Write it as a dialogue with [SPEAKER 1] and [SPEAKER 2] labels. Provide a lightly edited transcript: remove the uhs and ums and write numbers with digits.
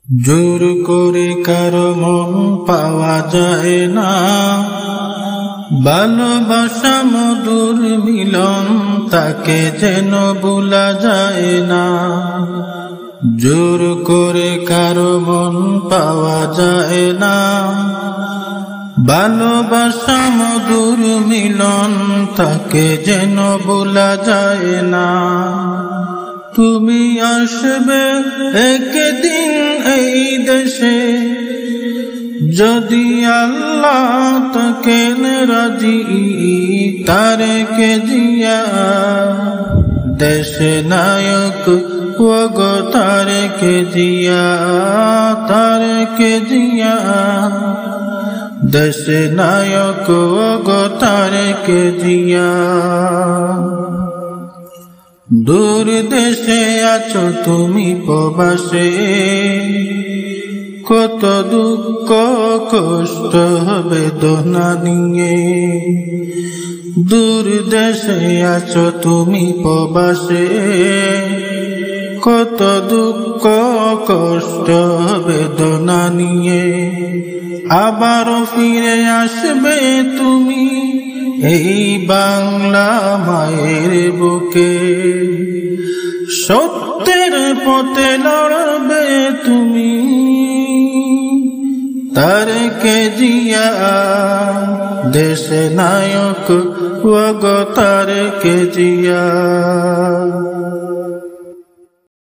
[SPEAKER 1] জোর করে কারো মন পাওয়া যায় না, ভালোবাসা মধুর মিলন তাকে যেন ভোলা যায় না। জোর করে কারো মন পাওয়া যায় না, ভালোবাসা মধুর মিলন তাকে যেন ভোলা যায় না। তুমি আসবে একদিন এই দেশে, যদি আল্লাহ তাকে রাজি তারেকে জিয়া। দেশে নায়ক ওগো তারেকে জিয়া, তারেকে জিয়া। দেশে নায়ক ওগো তারেকে জিয়া। দূর দেশে আছো তুমি প্রবাসে, কত দুঃখ কষ্ট বেদনা নিয়ে। দূর দেশে আছো তুমি প্রবাসে, কত দুঃখ কষ্ট বেদনা নিয়ে। আবারও ফিরে আসবে তুমি এই বাংলা মায়ের বুকে, সত্যের পথে লড়বে তুমি তারেকে জিয়া। দেশে নায়ক ওগো তারেকে জিয়া।